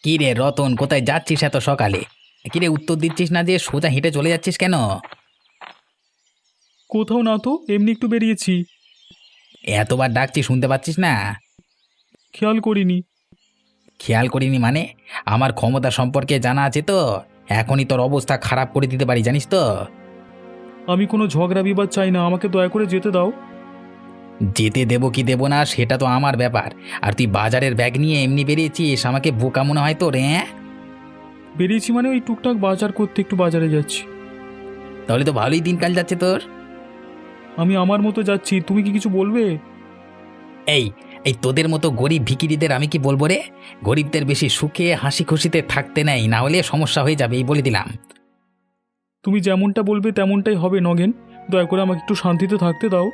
কি রে রতন, কোথায় যাচ্ছিস এত সকালে? কি রে, উত্তর দিচ্ছিস না যে, সোজা হেঁটে চলে যাচ্ছিস কেন? কোথাও না তো, এমনি একটু বেরিয়েছি। এতবার ডাকছি, শুনতে পাচ্ছিস না? খেয়াল করিনি। খেয়াল করিনি মানে? আমার ক্ষমতা সম্পর্কে জানা আছে তো। এখনই তোর অবস্থা খারাপ করে দিতে পারি, জানিস তো। আমি কোনো ঝগড়া বিবাদ চাই না, আমাকে দয়া করে যেতে দাও। যেতে দেবো কি দেবো না সেটা তো আমার ব্যাপার। আর তুই বাজারের ব্যাগ নিয়ে এমনি বেরিয়েছিস, আমাকে বোকা মনে হয় তোর, হ্যাঁ? বেরিয়েছি মানে ওই টুকটাক বাজার করতে একটু বাজারে যাচ্ছি। তাহলে তো ভালোই দিনকাল যাচ্ছে তোর। আমি আমার মতো যাচ্ছি, তুমি কি কিছু বলবে? এই এই তোদের মতো গরিব ভিখিরিদের আমি কি বলবো রে? গরিবদের বেশি সুখে হাসি খুশিতে থাকতে নেই, না হলে সমস্যা হয়ে যাবে, এই বলে দিলাম। তুমি যেমনটা বলবে তেমনটাই হবে নগেন। দয়া করে আমাকে একটু শান্তিতে থাকতে দাও।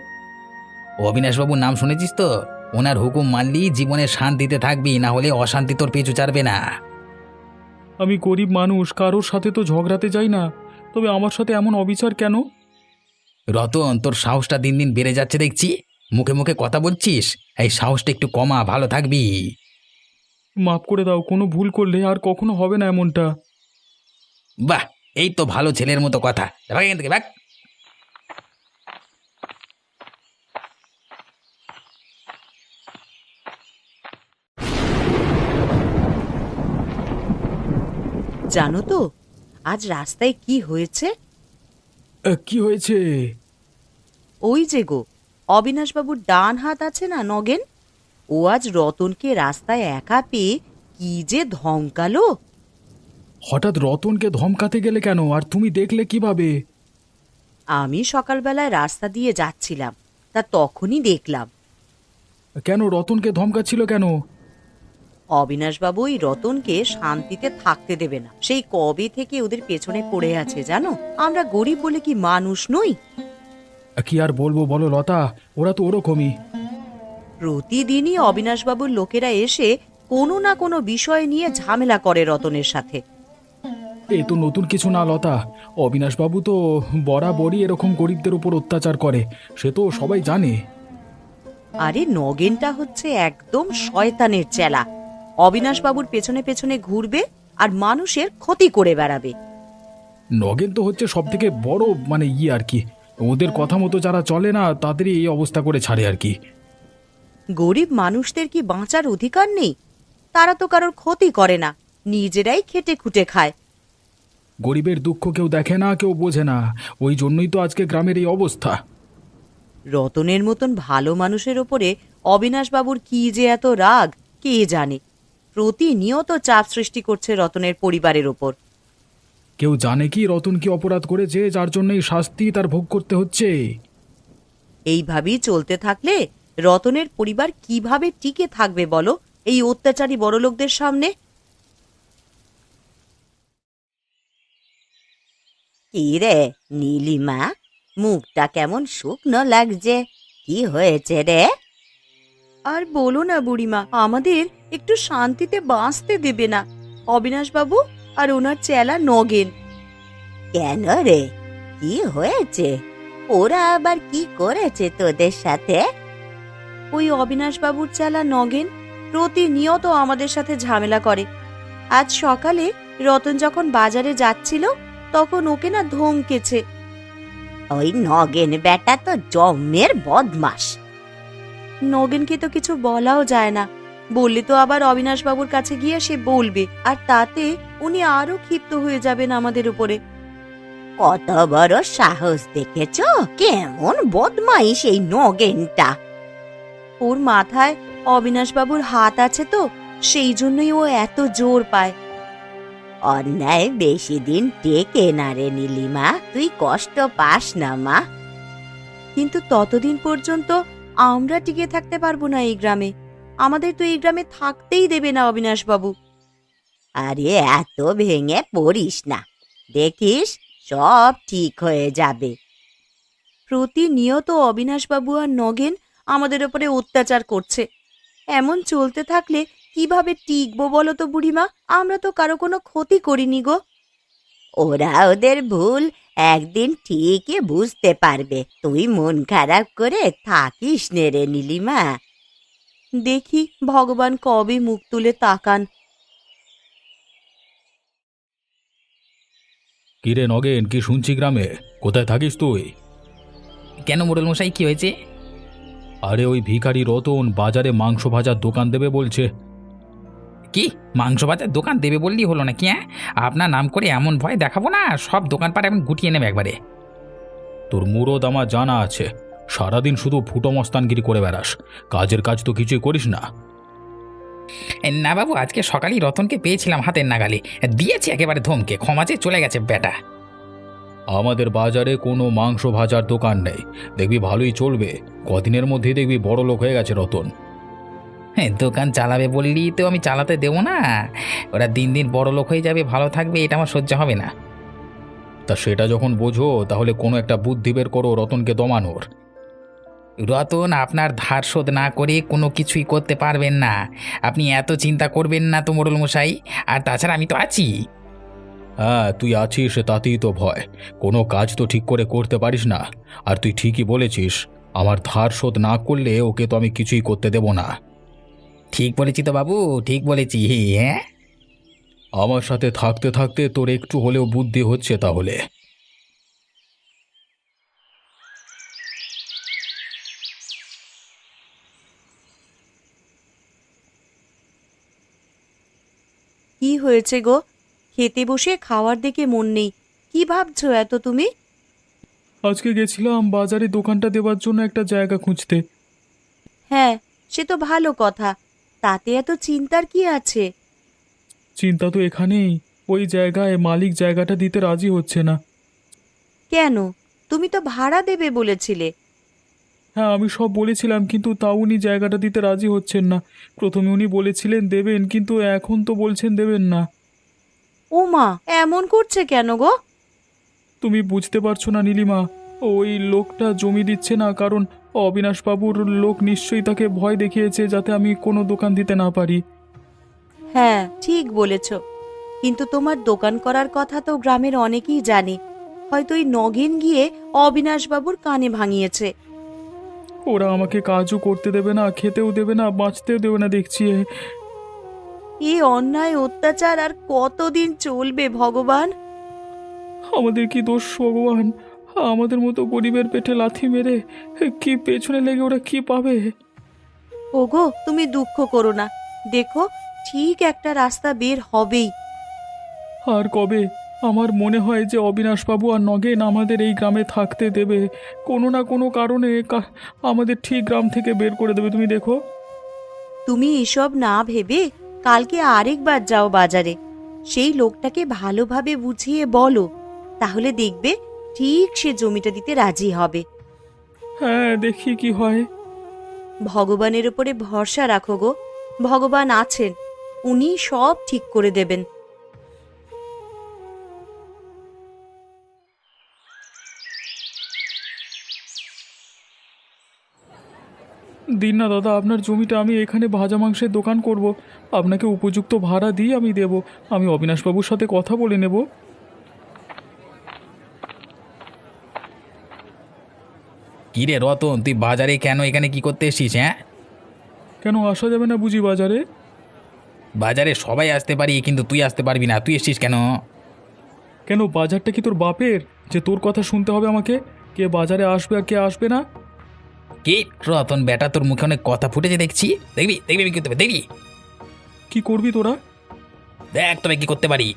অবিনাশবাবুর নাম শুনেছিস তো? ওনার হুকুম মানলি জীবনে শান্তিতে থাকবি, না হলে অশান্তি তোর পিছু ছাড়বে না। আমি গরিব মানুষ, কারোর সাথে তো ঝগড়াতে যাই না। তবে আমার সাথে এমন অবিচার কেন? রতন, তোর সাহসটা দিন দিন বেড়ে যাচ্ছে দেখছি। মুখে মুখে কথা বলছিস, এই সাহসটা একটু কমা, ভালো থাকবি। মাফ করে দাও, কোনো ভুল করলে আর কখনো হবে না এমনটা। বাহ, এই তো ভালো ছেলের মতো কথা। ভাগ এখান থেকে, ভাগ। জানো তো আজ রাস্তায় কি হয়েছে? কি হয়েছে? ওই যে গো, অবিনাশবাবুর ডান হাত আছে না নগেন, ও আজ রতনকে রাস্তায় একা পেয়ে কি যে ধমকালো। হঠাৎ রতনকে ধমকাতে গেলে কেন, আর তুমি দেখলে কিভাবে? আমি সকালবেলায় রাস্তা দিয়ে যাচ্ছিলাম, তা তখনই দেখলাম। কেন রতনকে ধমকাচ্ছিল কেন? অবিনাশবাবু ওই রতনকে শান্তিতে থাকতে দেবে না, সেই কবে থেকে ওদের পেছনে পড়ে আছে জানো। আমরা গরিব বলে কি মানুষ নই? কি আর বলবো বলো লতা, ওরা তো ওরকমই। প্রতিদিনই অবিনাশবাবুর লোকেরা এসে কোনো না কোনো বিষয় নিয়ে ঝামেলা করে রতনের সাথে। এ তো নতুন কিছু না লতা। অবিনাশবাবু তো বরাবরই এরকম গরিবদের উপর অত্যাচার করে, সে তো সবাই জানে। আরে নগেনটা হচ্ছে একদম শয়তানের চেলা। অবিনাশবাবুর পেছনে পেছনে ঘুরবে আর মানুষের ক্ষতি করে বেড়াবে। নগেন তো হচ্ছে সব থেকে বড় মানে আর কি, ওদের কথা মতো যারা চলে না তাদেরই এই অবস্থা করে ছাড়ে আর কি। গরিব মানুষদের কি বাঁচার অধিকার নেই? তারা তো কারোর ক্ষতি করে না, নিজেরাই খেটে খুটে খায়। গরিবের দুঃখ কেউ দেখে না, কেউ বোঝে না। ওই জন্যই তো আজকে গ্রামের এই অবস্থা। রতনের মতন ভালো মানুষের ওপরে অবিনাশবাবুর কি যে এত রাগ, কে জানে। প্রতিনিয়ত চাপ সৃষ্টি করছে রতনের পরিবারের ওপর। কেউ জানে কি রতন কি অপরাধ করেছে যার জন্য এই শাস্তি তার ভোগ করতে হচ্ছে? এইভাবেই চলতে থাকলে রতনের পরিবার কিভাবে টিকে থাকবে বলো এই অত্যাচারী বড়লোকদের সামনে? কি রে নীলিমা, মুখটা কেমন শুকনো লাগছে, কি হয়েছে রে? আর বলো না বুড়িমা, আমাদের একটু শান্তিতে বাঁচতে দেবে না অবিনাশবাবু আর ওনার চেলা নগেন। কেন রে, কি হয়েছে? ওরা আবার কি করেছে তোদের সাথে? ওই অবিনাশবাবুর চেলা নগেন প্রতিনিয়ত আমাদের সাথে ঝামেলা করে। আজ সকালে রতন যখন বাজারে যাচ্ছিল তখন ওকে না ধমকেছে। ওই নগেন বেটা তো জম্মের বদমাস। নগেনকে তো কিছু বলাও যায় না, বললে তো আবার অবিনাশবাবুর কাছে গিয়ে সে বলবে, আর তাতে উনি আরো ক্ষিপ্ত হয়ে যাবেন আমাদের উপরে। কত বড় সাহস দেখেছো, কেমন বদমাইশ এই নগেনটা। ওর মাথায় অবিনাশবাবুর হাত আছে তো, সেই জন্যই ও এত জোর পায়। অন্যায় বেশি দিন টেকে না রে নীলিমা, তুই কষ্ট পাস না মা। কিন্তু ততদিন পর্যন্ত আমরা টিকে থাকতে পারবো না এই গ্রামে। আমাদের তো এই গ্রামে থাকতেই দেবে না অবিনাশবাবু। আরে এত ভেঙে পড়িস না, দেখিস সব ঠিক হয়ে যাবে। প্রতিনিয়ত অবিনাশবাবু আর নগেন আমাদের উপরে অত্যাচার করছে। এমন চলতে থাকলে কিভাবে টিকবো বলো তো বুড়িমা? আমরা তো কারো কোনো ক্ষতি করিনি গো। ওরা ওদের ভুল একদিন ঠিকই বুঝতে পারবে, তুই মন খারাপ করে থাকিস নে রে নীলিমা। দেখি ভগবান কবে মুখ তুলে তাকান। কিরে নগেন, কি শুনছি গ্রামে? কোথায় থাকিস তুই? কেন মোড়ল মশাই, কি হয়েছে? আরে ওই ভিখারি রতন বাজারে মাংস ভাজার দোকান দেবে বলছে। কি মাংস ভাজার দোকান দেবে বললেই হলো না কি? হ্যাঁ, আপনার নাম করে এমন ভয় দেখাবো না, সব দোকানপাট এখন গুটিয়ে নেবে একবারে। তোর মুরদ আমার জানা আছে, সারাদিন শুধু ফুটো মস্তানগিরি করে বেড়াস, কাজের কাজ তো কিছুই করিস না। না বাবু, আজকে সকালেই রতনকে পেয়েছিলাম হাতের নাগালে, দিয়েছি একেবারে ধমকে, ক্ষমা চেয়ে চলে গেছে বেটা। আমাদের বাজারে কোনো মাংস ভাজার দোকান নেই, দেখবি ভালোই চলবে, কদিনের মধ্যেই দেখবি বড় লোক হয়ে গেছে রতন। হ্যাঁ, দোকান চালাবে বললি তো আমি চালাতে দেবো না। ওরা দিন দিন বড় লোক হয়ে যাবে, ভালো থাকবে, এটা আমার সহ্য হবে না। তা সেটা যখন বোঝো তাহলে কোনো একটা বুদ্ধি বের করো রতনকে দমানোর। রতন আপনার ধার শোধ না করে কোনো কিছুই করতে পারবেন না, আপনি এত চিন্তা করবেন না তো মোড়ল মশাই। আর তাছাড়া আমি তো আছি। হ্যাঁ, তুই আছিস, তাতেই তো ভয়, কোনো কাজ তো ঠিক করে করতে পারিস না। আর তুই ঠিকই বলেছিস, আমার ধার শোধ না করলে ওকে তো আমি কিছুই করতে দেব না। ঠিক বলেছি তো বাবু, ঠিক বলেছি। হ্যাঁ, আমার সাথে থাকতে থাকতে তোর একটু হলেও বুদ্ধি হচ্ছে তাহলে। কি হয়েছে গো? খেতে বসে খাওয়ার দিকে মন নেই, কি ভাবছো এত তুমি? আজকে গেছিলাম বাজারে দোকানটা দেওয়ার জন্য একটা জায়গা খুঁজতে। হ্যাঁ, সে তো ভালো কথা, তাতে এত চিন্তার কি আছে? চিন্তা তো এখানেই, ওই জায়গায় মালিক জায়গাটা দিতে রাজি হচ্ছে না। কেন? তুমি তো ভাড়া দেবে বলেছিলে। হ্যাঁ, আমি সব বলেছিলাম, কিন্তু তাও উনি জায়গাটা দিতে রাজি হচ্ছেন না। প্রথমে উনি বলেছিলেন দেবেন, কিন্তু এখন তো বলছেন দেবেন না। ও মা, এমন করছে কেন গো? তুমি বুঝতে পারছো না নীলিমা, ওই লোকটা জমি দিচ্ছে না, কারণ অবিনাশবাবুর লোক নিশ্চয়ই তাকে ভয় দেখিয়েছে যাতে আমি কোনো দোকান দিতে না পারি। হ্যাঁ, ঠিক বলেছ, কিন্তু তোমার দোকান করার কথা তো গ্রামের অনেকেই জানে, হয়তো ওই নগেন গিয়ে অবিনাশবাবুর কানে ভাঙিয়েছে। ওরা আমাকে কাজও করতে দেবে না, খেতেও দেবে না, বাঁচতেও দেবে না দেখছি। এই অন্যায় অত্যাচার আর কতদিন চলবে ভগবান? আমাদের কি দোষ ভগবান? আমাদের মতো গরিবের পেটে লাথি মেরে কি পেছনে লেগে ওরা কি পাবে? ওগো, তুমি দুঃখ করো না, দেখো ঠিক একটা রাস্তা বের হবেই। আর কবে? আমার মনে হয় যে অবিনাশবাবু আর নগেন আমাদের এই গ্রামে থাকতে দেবে, কোনো না কোনো কারণে আমাদের ঠিক গ্রাম থেকে বের করে দেবে, তুমি দেখো। তুমি এসব না ভেবে কালকে আরেকবার যাও বাজারে, সেই লোকটাকে ভালোভাবে বুঝিয়ে বলো, তাহলে দেখবে ঠিক সে জমিটা দিতে রাজি হবে। হ্যাঁ, দেখি কি হয়। ভগবানের উপরে ভরসা রাখো গো, ভগবান আছেন, উনি সব ঠিক করে দেবেন। দিন না দাদা, আপনার জমিটা, আমি এখানে ভাজা মাংসের দোকান করব, আপনাকে উপযুক্ত ভাড়া দিয়ে আমি দেব। আমি অবিনাশবাবুর সাথে কথা বলে নেব। কি রে রতন, তুই বাজারে কেন, এখানে কি করতে এসছিস? হ্যাঁ, কেন আসা যাবে না বুঝি বাজারে? বাজারে সবাই আসতে পারি, কিন্তু তুই আসতে পারবি না, তুই এসছিস কেন? কেন, বাজারটা কি তোর বাপের যে তোর কথা শুনতে হবে আমাকে? কে বাজারে আসবে আর কে আসবে না? কি রতন বেটা, তোর মুখে অনেক কথা ফুটেছে দেখছি, দেখবি দেখবি আমি কি করতে পারি, দেখবি? কি করবি তোরা? দেখ তবে কি করতে পারি।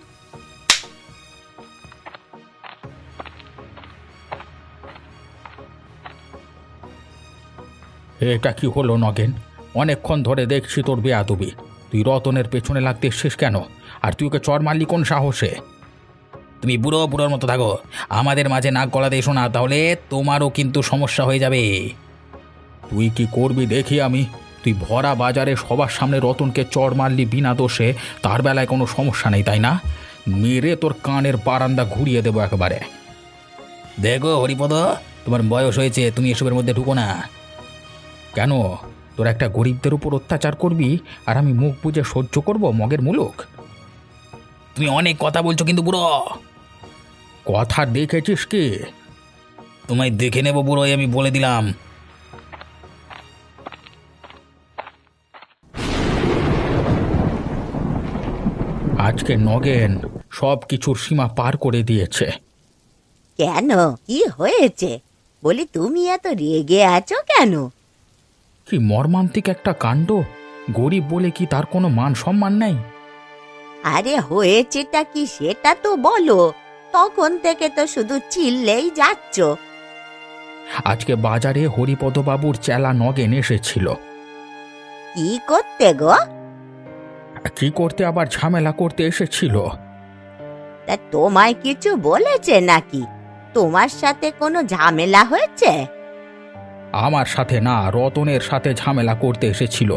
এটা কি হলো নগেন? অনেকক্ষণ ধরে দেখছি তোর বেয়াদবি, তুই রতনের পেছনে লাগতে এসছিস কেন? আর তুই ওকে চর মারলি কোন সাহসে? তুমি বুড়ো বুড়োর মতো থাকো, আমাদের মাঝে নাক গলাতে এসো না, তাহলে তোমারও কিন্তু সমস্যা হয়ে যাবে। তুই কি করবি দেখি আমি। তুই ভরা বাজারে সবার সামনে রতনকে চর মারলি বিনা দোষে, তার বেলায় কোনো সমস্যা নেই তাই না? মেরে তোর কানের বারান্দা ঘুরিয়ে দেবো একেবারে। দেখো হরিপদ, তোমার বয়স হয়েছে, তুমি এসবের মধ্যে ঢুকো না। কেন, তোর একটা গরিবদের উপর অত্যাচার করবি আর আমি মুখ বুজে সহ্য করব মগের মুলুক? তুমি অনেক কথা বলছো কিন্তু বুড়ো। কথা দেখেছিস কি? তোমায় দেখে নেবো বুড়ো, আমি বলে দিলাম। আজকে নগেন সব কিছুর সীমা পার করে দিয়েছে। কেন, কি হয়েছে? বলি তুমি এত রেগে আছো কেন? কি মর্মান্তিক একটা কাণ্ড! গরিব বলে কি তার কোনো মান সম্মান নেই? আরে হয়েছেটা কি সেটা তো বলো। তখন থেকে তো শুধু চিল্লেই যাচ্ছ। আজকে বাজারে হরিপদবাবুর চেলা নগেন এসেছিল। কি করতে গো? কি করতে, আবার ঝামেলা করতে এসেছিল। তা তোমায় কিছু বলেছে নাকি? তোমার সাথে কোনো ঝামেলা হয়েছে? আমার সাথে না, রতনের সাথে ঝামেলা করতে এসেছিল।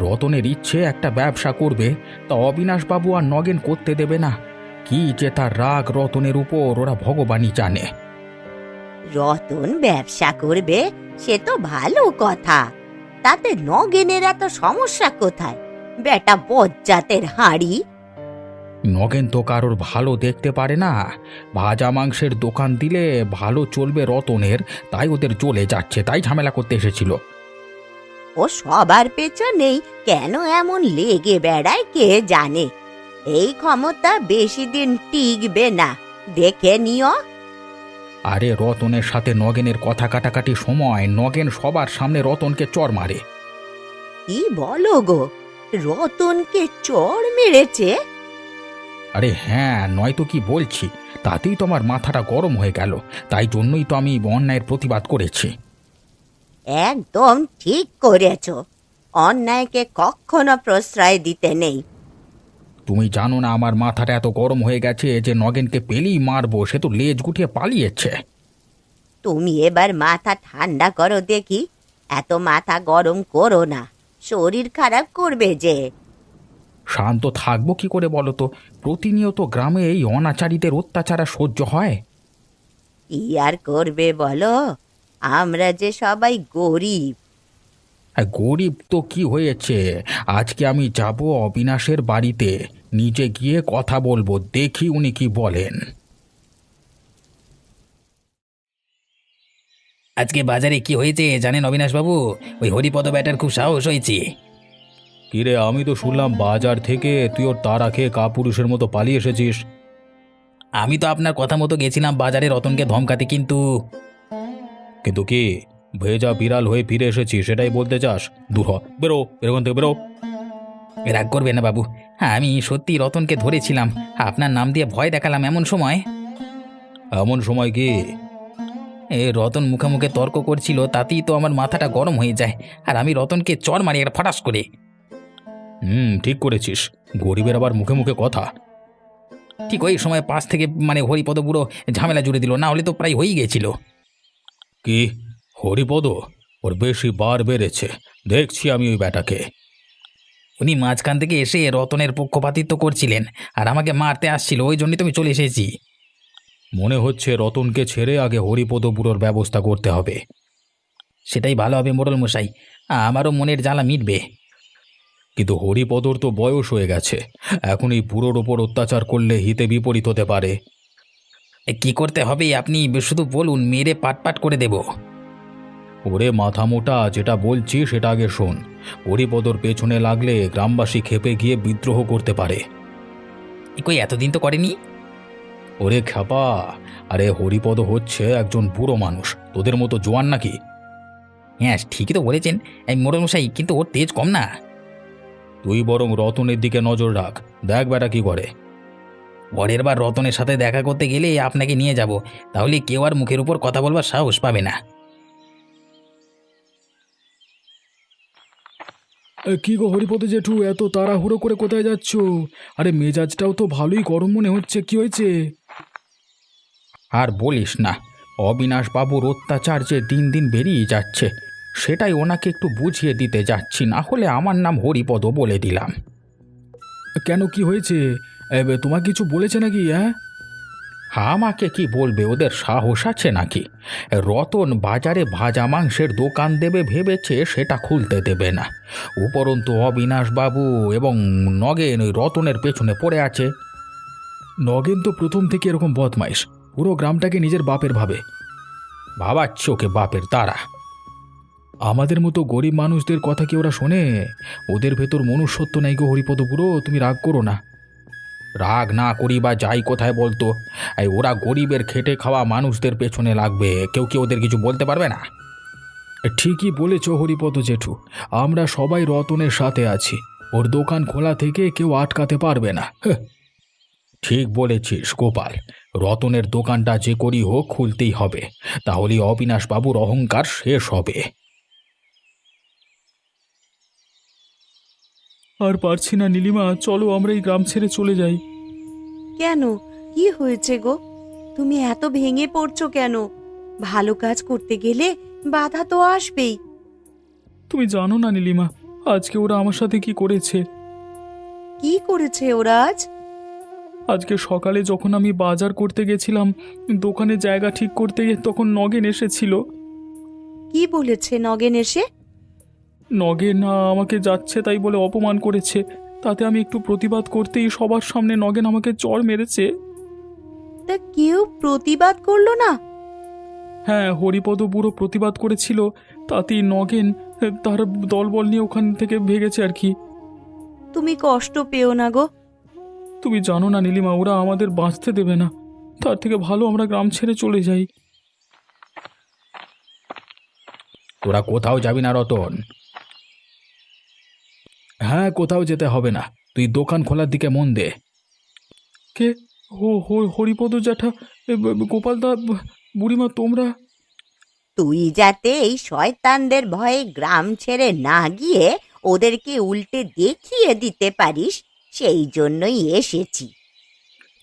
রতনের ইচ্ছে একটা ব্যবসা করবে, তা অবিনাশবাবু আর নগেন করতে দেবে না। কি যে তার রাগ রতনের উপর, ওরা ভগবানই জানে। রতন ব্যবসা করবে সে তো ভালো কথা, তাতে নগেনের এত সমস্যা কোথায়? বেটা বজ্জাতের হাঁড়ি। নগেন তো কারোর ভালো দেখতে পারে না। ভাজা মাংসের দোকান দিলে ভালো চলবে রতনের, তাই ওদের চলে যাচ্ছে, তাই ঝামেলা করতে এসেছিল। ও সবার পেছনেই কেন এমন লেগে বেড়ায় কে জানে। এই ক্ষমতা বেশি দিন টিকবে না, দেখে নিও। আরে রতনের সাথে নগেনের কথা কাটাকাটি সময় নগেন সবার সামনে রতনকে চড় মারে। কি বলো গো, রতনকে চড় মেরেছে? আরে হ্যাঁ, নয়তো কি বলছি, তাতেই তো আমার মাথাটা গরম হয়ে গেল। তাই জন্যই তো আমি অন্যায়ের প্রতিবাদ করেছি। একদম ঠিক করেছ, অন্যায়কে কখনো প্রশ্রয় দিতে নেই। তুমি জানো না আমার মাথাটা এত গরম হয়ে গেছে যে নগেনকে পেলেই মারবো, সে তো লেজ গুটিয়ে পালিয়েছে। তুমি এবার মাথা ঠান্ডা করো দেখি, এত মাথা গরম করো না, শরীর খারাপ করবে যে। শান্ত থাকবো কি করে বলো তো? প্রতিনিয়ত গ্রামে এই অনাচারীদের অত্যাচার আর সহ্য হয়? কি আর করবে বলো, আমরা যে সবাই গরিব। আর গরিব তো কি হয়েছে, আজকে আমি যাব অবিনাশের বাড়িতে, নিজে গিয়ে কথা বলবো, দেখি উনি কি বলেন। আজকে বাজারে কি হয়েছে জানেন অবিনাশবাবু? ওই হরিপদ ব্যাটার খুব সাহস হয়েছে। কিরে, আমি তো শুনলাম বাজার থেকে তুই ওর তাড়া খেয়ে কাপুরুষের মতো পালিয়ে এসেছিস। আমি তো আপনার কথা মতো গেছিলাম বাজারে রতনকে ধমকাতে, কিন্তু কিন্তু কি, ভেজা বিড়াল হয়ে ফিরে এসেছিস সেটাই বলতে চাস? দূর হ, বেরো এরকম থেকে, বেরো। রাগ করবে না বাবু, হ্যাঁ আমি সত্যি রতনকে ধরেছিলাম, আপনার নাম দিয়ে ভয় দেখালাম এমন সময়। এমন সময় কি? রতন মুখে মুখে তর্ক করছিল, তাতেই তো আমার মাথাটা গরম হয়ে যায়, আর আমি রতনকে চড় মারি একটা ফটাস করে। ঠিক করেছিস, গরিবের আবার মুখে মুখে কথা। ঠিক ওই সময় পাশ থেকে হরিপদ বুড়ো ঝামেলা জুড়ে দিল, না হলে তো প্রায় হয়েই গেছিল। কি, হরিপদ? ওর বেশি বার বেড়েছে, দেখছি আমি ওই ব্যাটাকে। উনি মাঝখান থেকে এসে রতনের পক্ষপাতিত্ব করছিলেন আর আমাকে মারতে আসছিল, ওই জন্যই তো আমি চলে এসেছি। মনে হচ্ছে রতনকে ছেড়ে আগে হরিপদ বুড়োর ব্যবস্থা করতে হবে। সেটাই ভালো হবে মোড়ল মশাই, আমারও মনের জ্বালা মিটবে। কিন্তু হরিপদর তো বয়স হয়ে গেছে, এখন এই বুড়োর ওপর অত্যাচার করলে হিতে বিপরীত হতে পারে। কি করতে হবে আপনি শুধু বলুন, মেরে পাট পাট করে দেব। ওরে মাথা মোটা, যেটা বলছি সেটা আগে শোন। হরিপদর পেছনে লাগলে গ্রামবাসী ক্ষেপে গিয়ে বিদ্রোহ করতে পারে। কই এতদিন তো করেনি। ওরে খ্যাপা, আরে হরিপদ হচ্ছে একজন বুড়ো মানুষ, তোদের মতো জোয়ান নাকি? হ্যাঁ ঠিকই তো বলেছেন এই মোড়ল মশাই, কিন্তু ওর তেজ কম না। তুই বরং রতনের দিকে নজর রাখ, দেখ বেটা কি করে। পরের বার রতনের সাথে দেখা করতে গেলে আপনাকে নিয়ে যাব, তাহলে কেউ আর মুখের উপর কথা বলবার সাহস পাবে না। কি গো হরিপদ জেঠু, এত তাড়াহুড়ো করে কোথায় যাচ্ছ? আরে মেজাজটাও তো ভালোই গরম মনে হচ্ছে, কি হয়েছে? আর বলিস না, অবিনাশ বাবুর অত্যাচার যে দিন দিন বেরিয়ে যাচ্ছে, সেটাই ওনাকে একটু বুঝিয়ে দিতে যাচ্ছি, না হলে আমার নাম হরিপদ বলে দিলাম। কেন, কি হয়েছে? তোমার কিছু বলেছে নাকি? আমাকে কি বলবে, ওদের সাহস আছে নাকি? রতন বাজারে ভাজা মাংসের দোকান দেবে ভেবেছে, সেটা খুলতে দেবে না। উপরন্তু অবিনাশবাবু এবং নগেন ওই রতনের পেছনে পড়ে আছে। নগেন তো প্রথম থেকে এরকম বদমাইশ, পুরো গ্রামটাকে নিজের বাপের ভাবে। ভাবাচ্ছে ওকে বাপের তারা? আমাদের মতো গরিব মানুষদের কথা কি ওরা শোনে? ওদের ভেতর মনুষ্যত্ব নেই গো হরিপদ বুড়ো, তুমি রাগ করো না। রাগ না করি বা যাই কোথায় বলতো, এই ওরা গরিবের খেটে খাওয়া মানুষদের পেছনে লাগবে, কেউ কি ওদের কিছু বলতে পারবে না? ঠিকই বলেছ হরিপদ জেঠু, আমরা সবাই রতনের সাথে আছি, ওর দোকান খোলা থেকে কেউ আটকাতে পারবে না। ঠিক বলেছিস গোপাল, রতনের দোকানটা যে করি হোক খুলতেই হবে, তাহলে অবিনাশবাবুর অহংকার শেষ হবে। আর পারছি না নীলিমা, চলো আমরা এই গ্রাম ছেড়ে চলে যাই। কেন, কি হয়েছে গো? তুমি এত ভেঙে পড়ছো কেন? ভালো কাজ করতে গেলে বাধা তো আসবেই। তুমি জানো না নীলিমা, আজকে ওরা আমার সাথে কি করেছে। কি করেছে ওরা আজ? আজকে সকালে যখন আমি বাজার করতে গেছিলাম, দোকানে জায়গা ঠিক করতে গিয়ে তখন নগেন এসেছিল। কি বলেছে নগেন এসে? নগেন আমাকে যাচ্ছে তাই বলে অপমান করেছে, তাতে আমি একটু প্রতিবাদ করতেই সবার সামনে নগেন আমাকে চড় মেরেছে। তা কেউ প্রতিবাদ করলো না? হ্যাঁ, হরিপদ বুড়ো প্রতিবাদ করেছিল, তাতেই নগেন তার দলবল নিয়ে ওখান থেকে ভেগেছে আর কি। তুমি কষ্ট পেও না গো। তুমি জানো না নীলিমা, ওরা আমাদের বাঁচতে দেবে না, তার থেকে ভালো আমরা গ্রাম ছেড়ে চলে যাই। তোরা কোথাও যাবি না রতন? হ্যাঁ, কোথাও যেতে হবে না, তুই দোকান খোলার দিকে মন দে। কে? হরিপদ জ্যাঠা, গোপালদা, বুড়িমা, তোমরা? তুই যাতে এই শয়তানদের ভয়ে গ্রাম ছেড়ে না গিয়ে ওদেরকে উল্টে দেখিয়ে দিতে পারিস, সেই জন্যই এসেছি।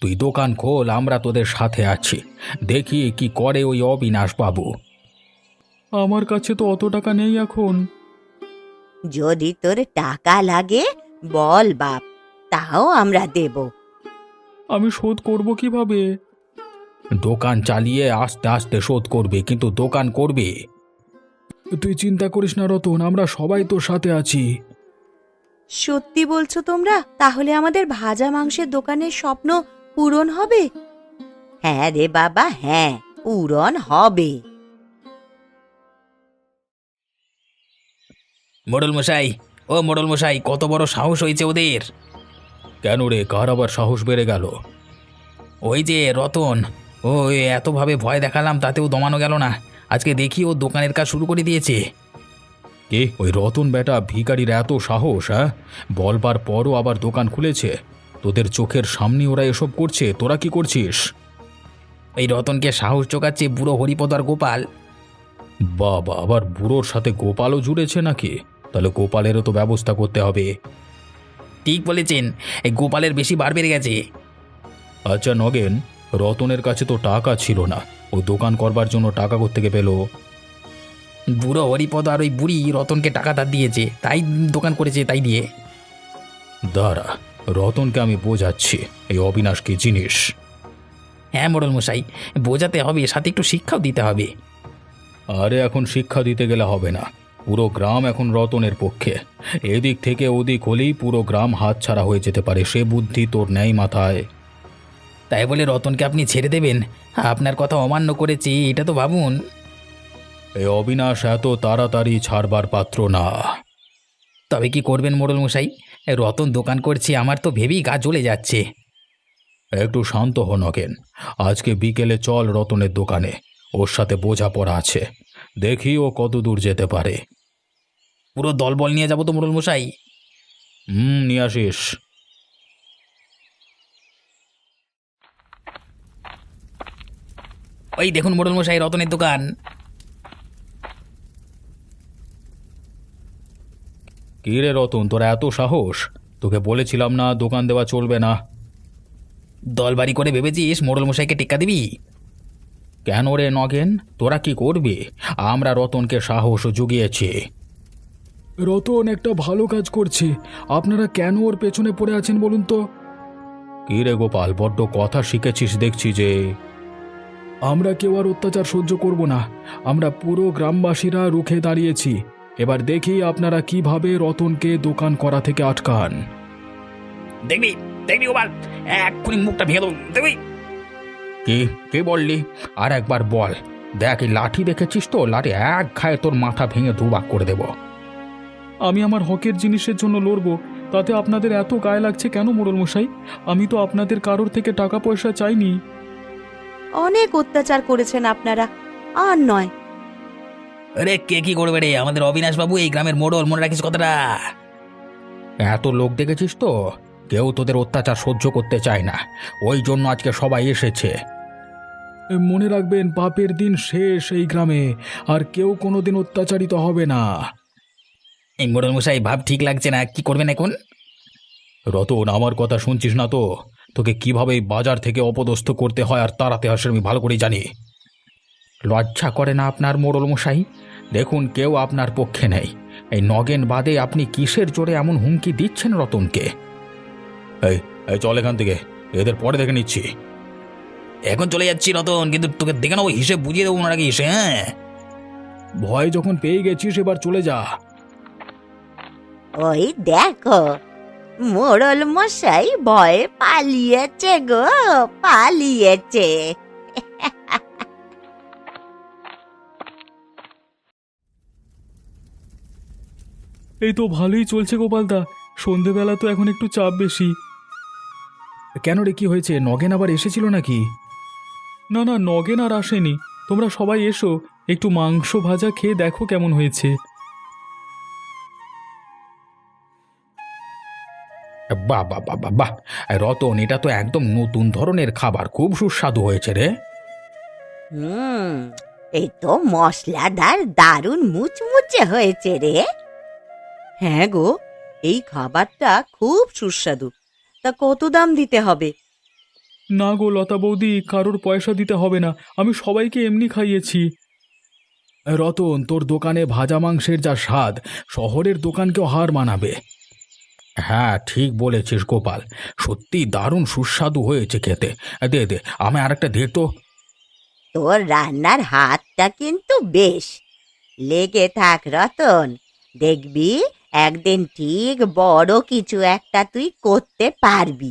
তুই দোকান খোল, আমরা তোদের সাথে আছি, দেখি কি করে ওই অবিনাশ বাবু। আমার কাছে তো অত টাকা নেই এখন। যদি তোর টাকা লাগে বল বাপ, তাও আমরা দেব। আমি শোধ করব কিভাবে? দোকান চালিয়ে আস্তে আস্তে শোধ করবে, কিন্তু দোকান করবে। তুই চিন্তা করিস না রতন, আমরা সবাই তোর সাথে আছি। সত্যি বলছো তোমরা? তাহলে আমাদের ভাজা মাংসের দোকানের স্বপ্ন পূরণ হবে? হ্যাঁ রে বাবা, হ্যাঁ, পূরণ হবে। মোড়ল মশাই, ও মোড়ল মশাই, কত বড় সাহস হয়েছে ওদের! কেন রে, কার আবার সাহস বেড়ে গেল? ওই যে রতন, ও এতভাবে ভয় দেখালাম তাতেও দমানো গেল না, আজকে দেখি ও দোকানের কাজ শুরু করে দিয়েছে। কে ওই রতন বেটা? ভিখারির এত সাহস? হ্যাঁ, বলবার পরও আবার দোকান খুলেছে, তোদের চোখের সামনে ওরা এসব করছে, তোরা কি করছিস? এই রতনকে সাহস জোগাচ্ছে বুড়ো হরিপদ আর গোপাল। বাবা, আবার বুড়োর সাথে গোপালও জুড়েছে নাকি? তাহলে গোপালেরও তো ব্যবস্থা করতে হবে। ঠিক বলেছেন, এই গোপালের বেশি বার বেড়ে গেছে। আচ্ছা নগেন, রতনের কাছে তো টাকা ছিল না, ও দোকান করবার জন্য টাকা কোত্থেকে পেল? বুড়ো হরিপদ আর ওই বুড়ি রতনকে টাকা ধার দিয়েছে, তাই দোকান করেছে, তাই দিয়ে। দাঁড়া, রতনকে আমি বোঝাচ্ছি এই অবিনাশ কি জিনিস। হ্যাঁ মোড়ল মশাই, বোঝাতে হবে, সাথে একটু শিক্ষাও দিতে হবে। আরে এখন শিক্ষা দিতে গেলে হবে না, পুরো গ্রাম এখন রতনের পক্ষে, এদিক থেকে ওদিক হলেই পুরো গ্রাম হাতছাড়া হয়ে যেতে পারে, সে বুদ্ধি তোর নেই মাথায়? তাই বলে রতনকে আপনি ছেড়ে দেবেন? আপনার কথা অমান্য করেছি, এটা তো ভাবুন। এই অবিনাশ এত তাড়াতাড়ি ছাড়বার পাত্র না। তবে কি করবেন মোড়ল মশাই, রতন দোকান করছি, আমার তো ভেবেই গা জ্বলে যাচ্ছে। একটু শান্ত হ নগেন, আজকে বিকেলে চল রতনের দোকানে, ওর সাথে বোঝাপড়া আছে, দেখি ও কত দূর যেতে পারে। পুরো দলবল নিয়ে যাবো তো মোড়ল মশাই? নিয়ে আসিস। ওই দেখুন মোড়ল মশাই, রতনের দোকান। কি রে রতন, তোরা এত সাহস? তোকে বলেছিলাম না দোকান দেওয়া চলবে না? দলবাড়ি করে ভেবেছিস মোড়ল মশাইকে টেক্কা দিবি? কেন রে নগেন, তোরা কি করবি? আমরা রতনকে সাহস জুগিয়েছি। রতন একটা ভালো কাজ করছে, আপনারা কেন ওর পেছনে পড়ে আছেন বলুন তো? কি রে গোপাল, বড্ড কথা শিখেছিস দেখছি যে। আমরা কেউ আর অত্যাচার সহ্য করব না, আমরা পুরো গ্রামবাসীরা রুখে দাঁড়িয়েছি, এবার দেখি আপনারা কিভাবে রতনকে দোকান করা থেকে আটকান। দেখবি দেখবি গোপাল, এক্ষুনি মুখটা ভেঙে দেবো, দেখবি? কি কে বললি? আর একবার বল। দেখ, এই লাঠি দেখেছিস তো, লাঠি এক খায় তোর মাথা ভেঙে দুবাক করে দেব। আমি আমার হকের জিনিসের জন্য লড়ব, তাতে আপনাদের এত গায়ে লাগছে কেন মোড়ল মশাই? আমি তো আপনাদের কারোর থেকে টাকা পয়সা চাইনি। অনেক অত্যাচার করেছেন আপনারা, আর নয়। আরে কে কি করবে রে, আমাদের অবিনাশ বাবু এই গ্রামের মোড়ল, মনে রাখিস কথাটা। এত লোক দেখেছিস তো, কেউ তোদের অত্যাচার সহ্য করতে চায় না, ওই জন্য আজকে সবাই এসেছে। মনে রাখবেন, পাপের দিন শেষ এই গ্রামে, আর কেউ কোনোদিন অত্যাচারিত হবে না। এই মোড়ল মশাই ভাব ঠিক লাগছে না, কি করবেন এখন? রতন, আমার কথা শুনছিস না তো? তোকে কিভাবে এই বাজার থেকে অপদস্থ করতে হয় আর তাড়াতে আসে আমি ভালো করেই জানি। লজ্জা করে না আপনার মোড়ল মশাই? দেখুন, কেউ আপনার পক্ষে নেই। এই নগেন বাদে আপনি কিসের জোরে এমন হুমকি দিচ্ছেন রতনকে? এই এই চল এখান থেকে, এদের পরে দেখে নিচ্ছি। এখন চলে যাচ্ছি রতন, কিন্তু তোকে দেখে নেবো, হিসেব বুঝিয়ে দেবো, মনে রাখিস। হ্যাঁ, ভয় যখন পেয়ে গেছিস এবার চলে যা। ওই দেখো, মোড়ল মশাই ভয়ে পালিয়েছে গো, পালিয়েছে। এই তো ভালোই চলছে গোপালদা, সন্ধেবেলা তো এখন একটু চাপ বেশি। কেন রে, কি হয়েছে? নগেন আবার এসেছিল নাকি? না না, নগেন আর আসেনি। তোমরা সবাই এসো, একটু মাংস ভাজা খেয়ে দেখো কেমন হয়েছে। বাহ বাহ বাহ বাহ বাহ! রতন, এটা তো একদম নতুন ধরনের খাবার, খুব সুস্বাদু হয়েছে রে। এই তো মশলাদার, দারুণ মুচমুচে হয়েছে রে। হ্যাঁ গো, এই খাবারটা খুব সুস্বাদু। তা কত দাম দিতে হবে? না গো লতা বৌদি, কারোর পয়সা দিতে হবে না, আমি সবাইকে এমনি খাইয়েছি। রতন, তোর দোকানে ভাজা মাংসের যা স্বাদ, শহরের দোকানকেও হার মানাবে। হ্যাঁ, ঠিক বলেছিস গোপাল, সত্যি দারুণ সুস্বাদু হয়েছে খেতে। দে দে, আমি আরেকটা দে তো। তোর রান্নার হাতটা কিন্তু বেশ, লেগে থাক রতন। দেখবি একদিন ঠিক বড় কিছু একটা তুই করতে পারবি।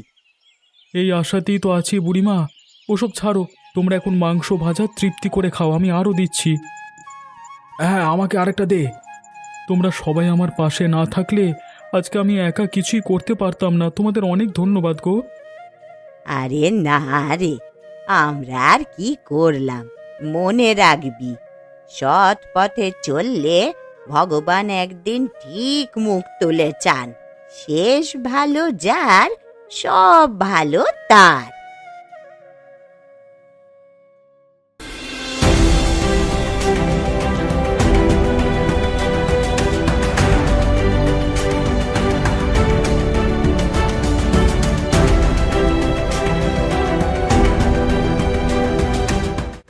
এই আশাতেই তো আছি বুড়িমা। ওসব ছাড়ো, তোমরা এখন মাংস ভাজা তৃপ্তি করে খাও, আমি আরও দিচ্ছি। হ্যাঁ, আমাকে আরেকটা দে। তোমরা সবাই আমার পাশে না থাকলে আজকে আমি একা কিছুই করতে পারতাম না। তোমাদের অনেক ধন্যবাদ গো। আরে না রে, আমরা আর কি করলাম? মনে রাখবি, সৎ পথে চললে ভগবান একদিন ঠিক মুখ তুলে চান। শেষ ভালো যার, সব ভালো তার।